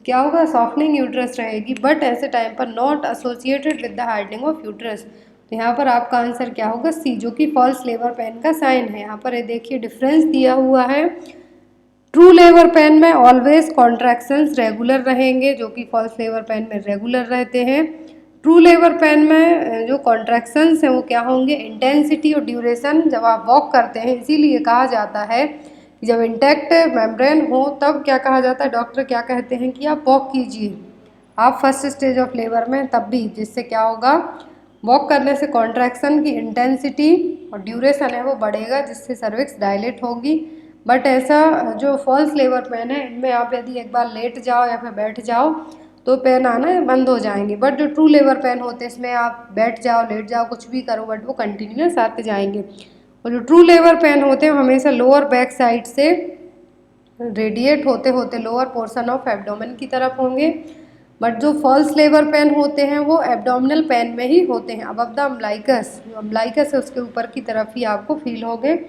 क्या होगा, सॉफ्टनिंग यूट्रस रहेगी, बट ऐसे टाइम पर not associated with the hardening of uterus. तो यहाँ पर आपका आंसर क्या होगा, सी, जो कि फॉल्स लेबर पेन का साइन है। यहाँ पर ये देखिए डिफरेंस दिया हुआ है, ट्रू लेबर पेन में ऑलवेज कॉन्ट्रैक्शंस रेगुलर रहेंगे जो कि फॉल्स लेबर पेन में रेगुलर रहते हैं। ट्रू लेबर पेन में जो कॉन्ट्रैक्शंस हैं वो क्या होंगे, इंटेंसिटी और ड्यूरेशन जब आप वॉक करते हैं, इसीलिए कहा जाता है कि जब इंटैक्ट मेम्ब्रेन हो तब क्या कहा जाता है, डॉक्टर क्या कहते हैं कि आप वॉक कीजिए, आप फर्स्ट स्टेज ऑफ लेबर में तब भी, जिससे क्या होगा, वॉक करने से कॉन्ट्रैक्शन की इंटेंसिटी और ड्यूरेशन है वो बढ़ेगा, जिससे सर्विक्स डायलेट होगी। बट ऐसा जो फॉल्स लेबर पेन है इनमें आप यदि एक बार लेट जाओ या फिर बैठ जाओ तो पेन आना बंद हो जाएंगे, बट जो ट्रू लेबर पेन होते हैं इसमें आप बैठ जाओ लेट जाओ कुछ भी करो बट वो कंटिन्यूस आते जाएंगे। और जो ट्रू लेबर पेन होते हैं हमेशा लोअर बैक साइड से रेडिएट होते होते लोअर पोर्शन ऑफ एब्डोमेन की तरफ होंगे, बट जो फॉल्स लेबर पेन होते हैं वो एब्डोमिनल पेन में ही होते हैं, अबव द अम्बलाइकस, जो अम्बलाइकस है उसके ऊपर की तरफ ही आपको फील होंगे।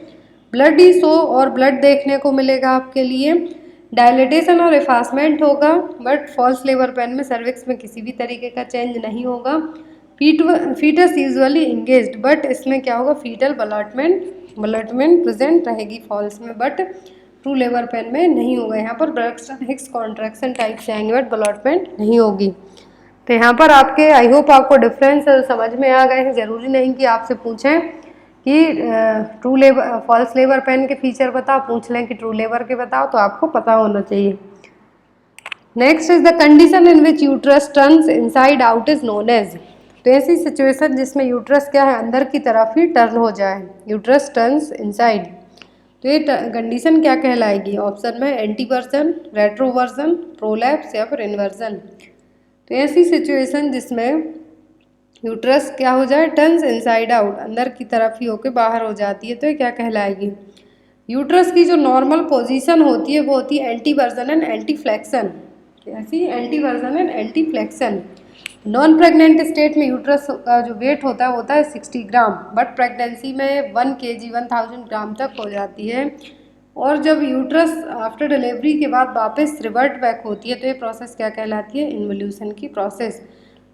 ब्लड ही सो और ब्लड देखने को मिलेगा आपके लिए, डायलिटेशन और एफासमेंट होगा, बट फॉल्स लेबर पेन में सर्विक्स में किसी भी तरीके का चेंज नहीं होगा। फीटस यूजुअली इंगेज्ड, बट इसमें क्या होगा, फीटल बलटमेंट प्रेजेंट रहेगी फॉल्स में, बट ट्रू लेबर पेन में नहीं होगा। यहाँ पर ब्रैक्सटन हिक्स कॉन्ट्रैक्शन टाइप से आएंगे बट बलटमेंट नहीं होगी। तो यहाँ पर आपके आई होप आपको डिफरेंस समझ में आ गए हैं। ज़रूरी नहीं कि आपसे पूछें कि true labour false labour pain के फीचर बताओ, पूछ लें कि ट्रू लेबर के बताओ, तो आपको पता होना चाहिए। Next is the condition in which uterus turns inside out is known as. तो ऐसी सिचुएशन जिसमें यूट्रस क्या है, अंदर की तरफ ही टर्न हो जाए, यूट्रस टर्न्स इनसाइड, तो ये कंडीशन क्या कहलाएगी। ऑप्शन में एंटीवर्जन, रेट्रोवर्जन, प्रोलैप्स या फिर इन्वर्जन। तो ऐसी सिचुएशन जिसमें यूट्रस क्या हो जाए, टर्न्स इनसाइड आउट, अंदर की तरफ ही होकर बाहर हो जाती है, तो ये क्या कहलाएगी। यूट्रस की जो नॉर्मल पोजीशन होती है वो होती है एंटीवर्जन एंड एंटी फ्लेक्शन। ऐसी anteversion and anteflexion. Non pregnant state में यूट्रस का जो वेट होता है 60 ग्राम, बट प्रेगनेंसी में 1 kg 1000 ग्राम तक हो जाती है। और जब यूट्रस आफ्टर डिलीवरी के बाद वापस रिवर्ट बैक होती है तो ये प्रोसेस क्या कहलाती है, इन्वोल्यूशन की प्रोसेस।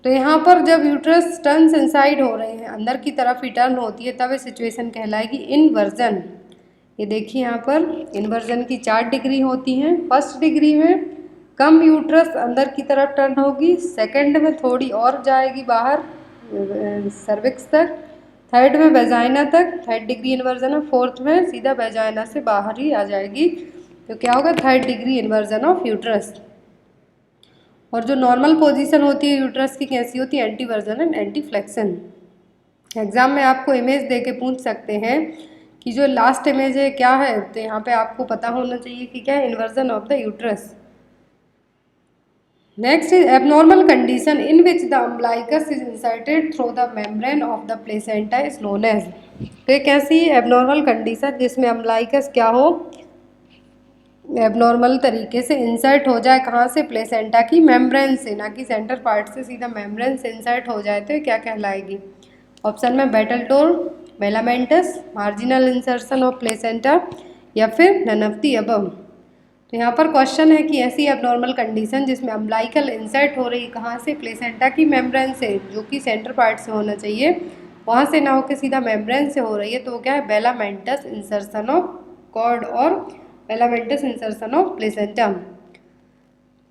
तो यहाँ पर जब यूट्रस टर्न्स इनसाइड हो रहे हैं, अंदर की तरफ ही टर्न होती है, तब ये सिचुएशन कहलाएगी इन्वर्जन। ये देखिए यहाँ पर इन्वर्जन की 4 डिग्री होती हैं। फर्स्ट डिग्री में कम यूट्रस अंदर की तरफ टर्न होगी, सेकंड में थोड़ी और जाएगी बाहर सर्विक्स तक, थर्ड में वेजाइना तक, थर्ड डिग्री इन्वर्जन, और फोर्थ में सीधा वेजाइना से बाहर ही आ जाएगी। तो क्या होगा, third degree inversion of uterus. और जो नॉर्मल पोजीशन होती है यूट्रस की कैसी होती है, एंटीवर्जन एंड एंटी फ्लेक्शन। एग्जाम में आपको इमेज दे के पूछ सकते हैं कि जो लास्ट इमेज है क्या है, तो यहाँ पे आपको पता होना चाहिए कि क्या है, inversion of the uterus. Next is abnormal condition in which the umbilicus is inserted through the membrane of the placenta is known as। तो एक ऐसी abnormal condition जिसमें umbilicus क्या हो, एबनॉर्मल तरीके से इंसर्ट हो जाए, कहाँ से, प्लेसेंटा की मेम्ब्रेन से, ना कि सेंटर पार्ट से, सीधा मेम्ब्रेन से इंसर्ट हो जाए तो क्या कहलाएगी? ऑप्शन में बेटलटोल, मेलामेंटस, मार्जिनल इंसर्शन ऑफ प्लेसेंटा, या फिर नन ऑफ दी अबव। तो यहाँ पर क्वेश्चन है कि ऐसी एबनॉर्मल कंडीशन जिसमें अम्बिलिकल इंसर्ट हो रही, कहाँ से, प्लेसेंटा की मेम्ब्रेन से, जो कि सेंटर पार्ट से होना चाहिए, वहाँ से ना होकर सीधा मेम्ब्रेन से हो रही है, तो वो क्या है? बेलामेंटस इंसर्शन ऑफ कॉर्ड और velamentous insertion of placenta.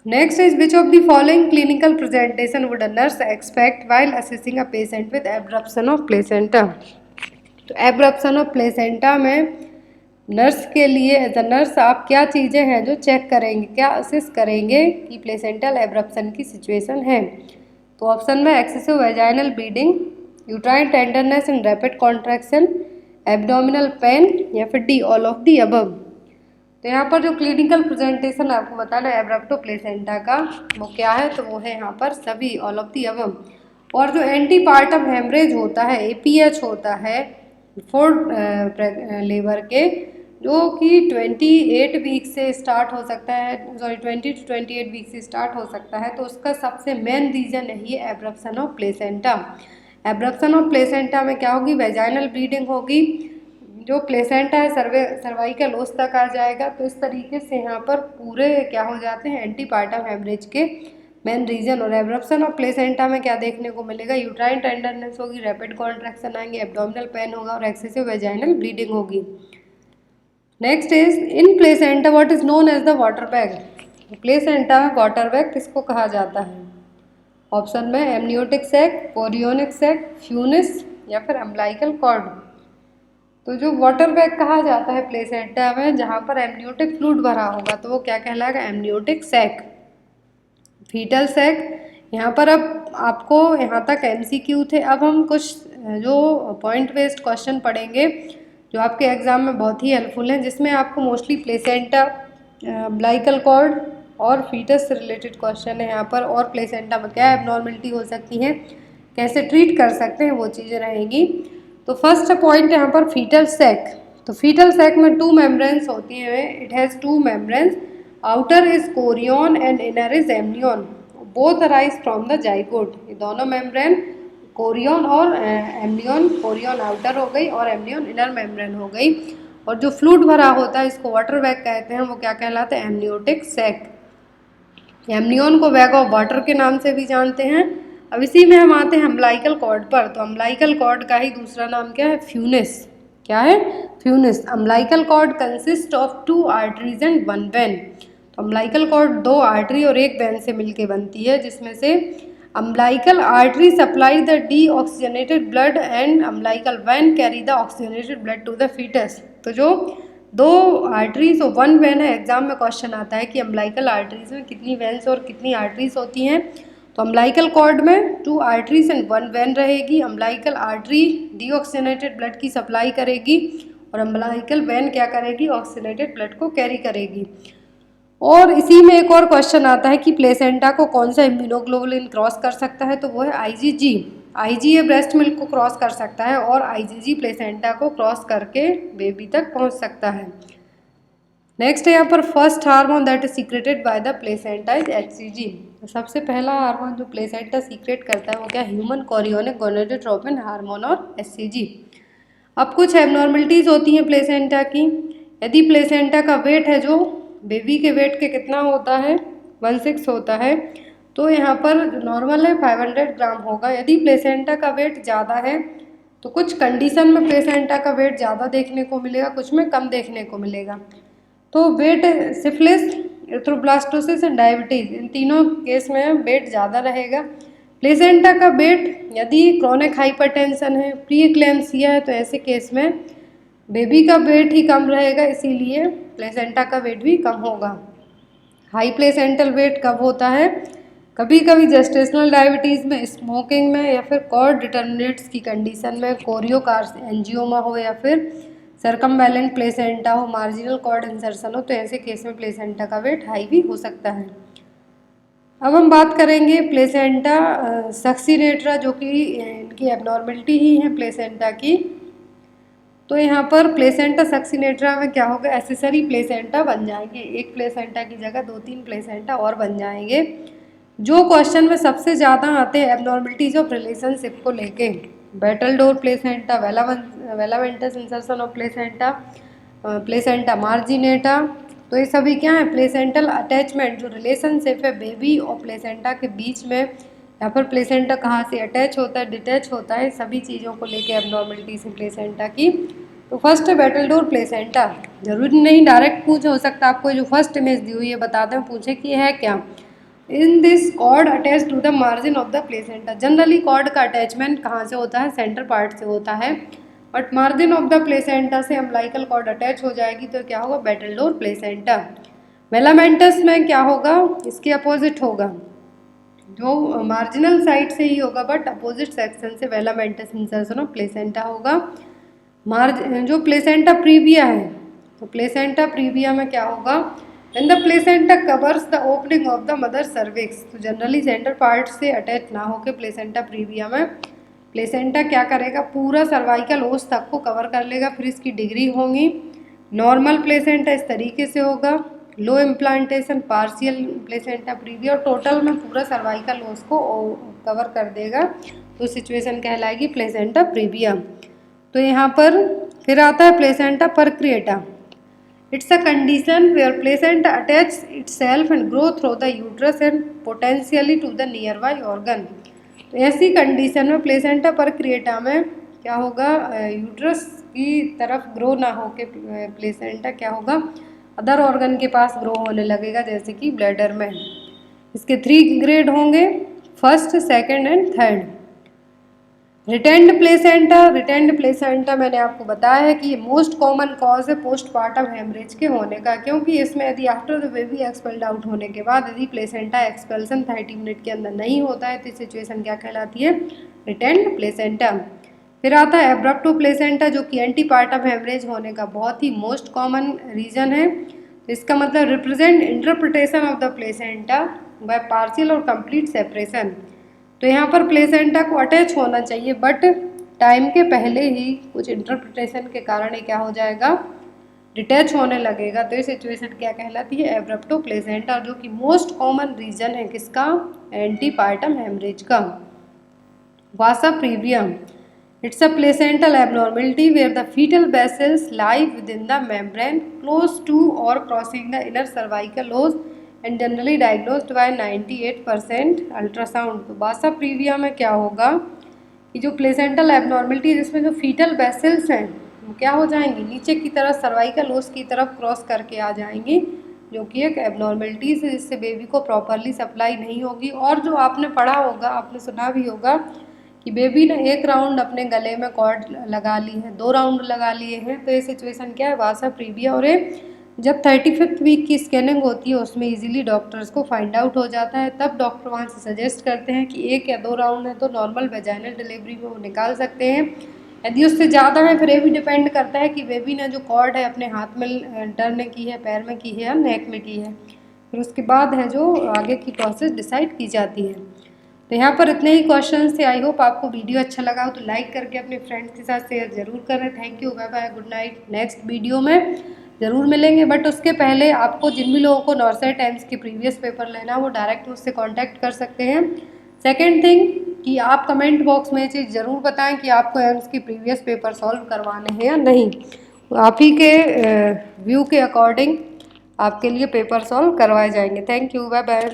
Next is which of the following clinical presentation would a nurse expect while assessing a patient with abruption of placenta. तो एब्रप्शन ऑफ प्लेसेंटा में नर्स के लिए, एज अ नर्स आप क्या चीज़ें हैं जो चेक करेंगे, क्या असेस करेंगे कि प्लेसेंटल एब्रप्शन की सिचुएशन है? तो ऑप्शन में excessive vaginal bleeding, uterine tenderness and rapid contraction, abdominal pain, या फिर D all of the above. तो यहाँ पर जो क्लिनिकल प्रेजेंटेशन आपको बताना है एब्रप्टो प्लेसेंटा का, वो क्या है? तो वो है यहाँ पर सभी ऑल ऑफ दी अबव। और जो एंटीपार्टम हेमरेज होता है, एपीएच होता है बिफोर लेबर के, जो कि 28 वीक से स्टार्ट हो सकता है, सॉरी 20 to 28 वीक से स्टार्ट हो सकता है, तो उसका सबसे मेन रीज़न यही है abruption of placenta. Abruption of placenta में क्या होगी? वेजाइनल ब्लीडिंग होगी, जो प्लेसेंटा है सर्वाइकल ओस तक आ जाएगा। तो इस तरीके से यहाँ पर पूरे क्या हो जाते हैं? एंटीपार्टम हेमरेज के मेन रीजन। और एब्रप्शन ऑफ प्लेसेंटा में क्या देखने को मिलेगा? यूट्राइन टेंडरनेस होगी, रैपिड कॉन्ट्रैक्शन आएंगे, एब्डोमिनल पेन होगा और एक्सेसिव वेजाइनल ब्लीडिंग होगी। Next is in placenta what is known as the water bag. Placenta में वाटर बैग किसको कहा जाता है? ऑप्शन में amniotic sac, chorionic sac, funis, या फिर अम्बिलिकल कॉर्ड। तो जो वाटर बैग कहा जाता है प्लेसेंटा में, जहाँ पर एमनियोटिक फ्लूइड भरा होगा, तो वो क्या कहलाएगा? Amniotic sac. फीटल सैक, यहाँ पर अब आपको यहाँ तक एमसीक्यू थे। अब हम कुछ जो पॉइंट बेस्ड क्वेश्चन पढ़ेंगे जो आपके एग्जाम में बहुत ही हेल्पफुल हैं, जिसमें आपको मोस्टली प्लेसेंटा, अम्बिलिकल कॉर्ड और फीटस से रिलेटेड क्वेश्चन है यहाँ पर, और प्लेसेंटा में क्या एबनॉर्मलिटी हो सकती है, कैसे ट्रीट कर सकते हैं, वो चीज़ें रहेंगी। तो फर्स्ट पॉइंट यहाँ पर फीटल सैक। तो फीटल सैक में 2 मेम्ब्रेन्स होती हैं, it has 2 membranes, outer is Korean and inner is amnion, both arise from the zygote. ये दोनों मेम्ब्रेन कोरियन और एमनियन, कोरियन आउटर हो गई और एमनियन इनर मेम्ब्रेन हो गई। और जो फ्लूइड भरा होता है, इसको वाटर बैग कहते हैं, वो क्या कहलाता है? Amniotic sac. एमनियन को बैग ऑफ वाटर के नाम से भी जानते हैं। अब इसी में हम आते हैं अम्बिलिकल कॉर्ड पर। तो अम्बिलिकल कॉर्ड का ही दूसरा नाम क्या है? फ्यूनिस। क्या है? Funis. Umbilical cord consist of 2 arteries and 1 vein. तो अम्बिलिकल कॉर्ड 2 आर्टरी और 1 वेन से मिलके बनती है, जिसमें से umbilical artery supply the deoxygenated blood and umbilical vein carry the oxygenated blood to the fetus. तो जो 2 आर्टरीज और 1 वेन है, एग्जाम में क्वेश्चन आता है कि अम्बिलिकल आर्टरीज में कितनी वेन्स और कितनी आर्टरीज होती हैं। तो अम्बिलिकल कॉर्ड में 2 आर्टरीज एंड 1 वेन रहेगी। अम्बिलिकल आर्टरी डीऑक्सीजनेटेड ब्लड की सप्लाई करेगी और अम्बिलिकल वेन क्या करेगी? ऑक्सीजनेटेड ब्लड को कैरी करेगी। और इसी में एक और क्वेश्चन आता है कि प्लेसेंटा को कौन सा इम्यूनोग्लोबुलिन क्रॉस कर सकता है? तो वो है आईजीजी। आईजीए ब्रेस्ट मिल्क को क्रॉस कर सकता है और आईजीजी प्लेसेंटा को क्रॉस करके बेबी तक पहुंच सकता है। नेक्स्ट है यहाँ पर first hormone that is secreted by the placenta is HCG. तो सबसे पहला हार्मोन जो प्लेसेंटा सीक्रेट करता है वो क्या? ह्यूमन कोरियोनिक गोनाडोट्रोपिन हार्मोन और एचसीजी। अब कुछ एबनॉर्मलिटीज़ होती हैं प्लेसेंटा की। यदि प्लेसेंटा का वेट है जो बेबी के वेट के कितना होता है? 1/6 होता है। तो यहाँ पर जो नॉर्मल है 500 ग्राम होगा। यदि प्लेसेंटा का वेट ज़्यादा है तो कुछ कंडीशन में प्लेसेंटा का वेट ज़्यादा देखने को मिलेगा, कुछ में कम देखने को मिलेगा। तो weight syphilis, erythroblastosis and diabetes, इन तीनों केस में वेट ज़्यादा रहेगा। प्लेसेंटा का वेट यदि क्रोनिक हाइपरटेंशन है, प्री एक्लेम्सिया है, तो ऐसे केस में बेबी का वेट ही कम रहेगा, इसीलिए प्लेसेंटा का वेट भी कम होगा। हाई प्लेसेंटल वेट कब होता है? कभी कभी जेस्टेशनल डायबिटीज़ में, स्मोकिंग में, या फिर कॉर्ड डिटर्मिनेट्स की कंडीशन में, कोरियोकार्सिनोमा हो, या फिर सर्कमवैलेंट प्लेसेंटा हो, मार्जिनल कॉर्ड इंसर्शन हो, तो ऐसे केस में प्लेसेंटा का वेट हाई भी हो सकता है। अब हम बात करेंगे प्लेसेंटा सक्सिनेट्रा, जो कि इनकी एबनॉर्मलिटी ही है प्लेसेंटा की। तो यहाँ पर प्लेसेंटा सक्सिनेट्रा में क्या होगा, एसेसरी प्लेसेंटा बन जाएंगे। एक प्लेसेंटा की जगह 2-3 प्लेसेंटा और बन जाएंगे। जो क्वेश्चन में सबसे ज़्यादा आते हैं एबनॉर्मलिटीज ऑफ रिलेशनशिप को लेके, battledore placenta, velamentous insertion of placenta, placenta marginata, तो ये सभी क्या है, प्लेसेंटल अटैचमेंट, जो रिलेशनशिप है बेबी और प्लेसेंटा के बीच में, यहाँ पर प्लेसेंटा कहाँ से अटैच होता है, डिटैच होता है, सभी चीज़ों को लेके एबनॉर्मलिटीज प्लेसेंटा की। तो फर्स्ट है बैटलडोर प्लेसेंटा। जरूरी नहीं डायरेक्ट पूछ हो सकता, आपको जो फर्स्ट इमेज दी हुई है बता दें, पूछे कि है क्या। In this cord attach to the margin of the placenta. Generally cord का अटैचमेंट कहाँ से होता है, सेंटर पार्ट से होता है, but margin of the placenta से अम्बिलिकल कॉर्ड अटैच हो जाएगी तो क्या होगा, बैटलडोर प्लेसेंटा। वेलामेंटस में क्या होगा, इसके अपोजिट होगा, जो मार्जिनल साइड से ही होगा बट अपोजिट सेक्शन से वेलामेंटस इंसर्शन ऑफ प्लेसेंटा होगा। जो प्लेसेंटा प्रीविया है, तो प्लेसेंटा प्रीविया में क्या होगा, when the placenta covers the opening of the mother cervix, तो जनरली सेंटर पार्ट से अटैच ना होकर प्लेसेंटा प्रीविया में प्लेसेंटा क्या करेगा, पूरा सर्वाइकल ओस तक को कवर कर लेगा। फिर इसकी डिग्री होंगी, नॉर्मल प्लेसेंटा इस तरीके से होगा, लो इम्प्लांटेशन, पार्शियल प्लेसेंटा प्रीविया, और टोटल में पूरा सर्वाइकल ओस को कवर कर देगा, तो सिचुएशन कहलाएगी प्लेसेंटा प्रीविया। तो यहाँ पर फिर आता है placenta परक्रिएटा। It's a condition where placenta attaches itself and grow through the uterus and potentially to the nearby organ। तो ऐसी कंडीशन में प्लेसेंटा परक्रिएटा में क्या होगा, यूट्रस की तरफ ग्रो ना होके प्लेसेंटा क्या होगा, अदर ऑर्गन के पास ग्रो होने लगेगा, जैसे कि ब्लैडर में। इसके 3 ग्रेड होंगे, first, second and third. Retained placenta मैंने आपको बताया है कि ये मोस्ट कॉमन कॉज है पोस्टपार्टम हेमरेज के होने का, क्योंकि इसमें यदि after the baby expelled out होने के बाद यदि प्लेसेंटा एक्सपेल्सन 30 मिनट के अंदर नहीं होता है तो सिचुएशन क्या कहलाती है, रिटेंड प्लेसेंटा। फिर आता है एब्रप्टो प्लेसेंटा, जो कि एंटीपार्टम हेमरेज होने का बहुत ही मोस्ट कॉमन रीजन है। तो इसका मतलब represent interpretation of the placenta by partial और कंप्लीट सेपरेशन। तो यहाँ पर प्लेसेंटा को अटैच होना चाहिए बट टाइम के पहले ही कुछ इंटरप्रिटेशन के कारण ये क्या हो जाएगा, डिटैच होने लगेगा। तो ये सिचुएशन क्या कहलाती है, एब्रप्टो प्लेसेंटा, जो कि मोस्ट कॉमन रीजन है किसका, एंटीपार्टम हेमरेज का। Vasa praevia, it's a placental abnormality where the fetal vessels lie within the membrane close to or crossing the inner cervical os and generally diagnosed by 98% ultrasound. तो बासा प्रीविया में क्या होगा कि जो प्लेसेंटल एबनॉर्मलिटी जिसमें जो फीटल वेसल्स हैं वो क्या हो जाएंगी, नीचे की तरफ सर्वाइकल ओस की तरफ क्रॉस करके आ जाएंगी, जो कि एक एबनॉर्मलिटीज है जिससे बेबी को प्रॉपरली सप्लाई नहीं होगी। और जो आपने पढ़ा होगा, आपने सुना भी होगा कि बेबी ने 1 राउंड अपने गले में कॉर्ड लगा ली है, 2 राउंड लगा लिए हैं, तो ये सिचुएशन क्या है, वासा प्रीविया। और जब 35th वीक की स्कैनिंग होती है उसमें इजीली डॉक्टर्स को फाइंड आउट हो जाता है, तब डॉक्टर वहाँ से सजेस्ट करते हैं कि 1 या 2 राउंड है तो नॉर्मल वेजाइनल डिलीवरी में वो निकाल सकते हैं। यदि उससे ज़्यादा है फिर ये भी डिपेंड करता है कि बेबी ने जो कॉर्ड है अपने हाथ में टर्न की है, पैर में की है या नेक में की है, फिर उसके बाद है जो आगे की प्रोसेस डिसाइड की जाती है। तो यहाँ पर इतने ही क्वेश्चन थे। आई होप आपको वीडियो अच्छा लगा हो तो लाइक करके अपने फ्रेंड्स के साथ शेयर जरूर करें। Thank you, bye bye, good night. Next video में ज़रूर मिलेंगे, बट उसके पहले आपको जिन भी लोगों को नॉर्सेट टाइम्स के प्रीवियस पेपर लेना वो डायरेक्ट मुझसे कांटेक्ट कर सकते हैं। सेकंड थिंग कि आप कमेंट बॉक्स में ये चीज़ ज़रूर बताएं कि आपको एम्स की प्रीवियस पेपर सॉल्व करवाने हैं या नहीं, आप ही के व्यू के अकॉर्डिंग आपके लिए पेपर सॉल्व करवाए जाएंगे। Thank you, bye bye.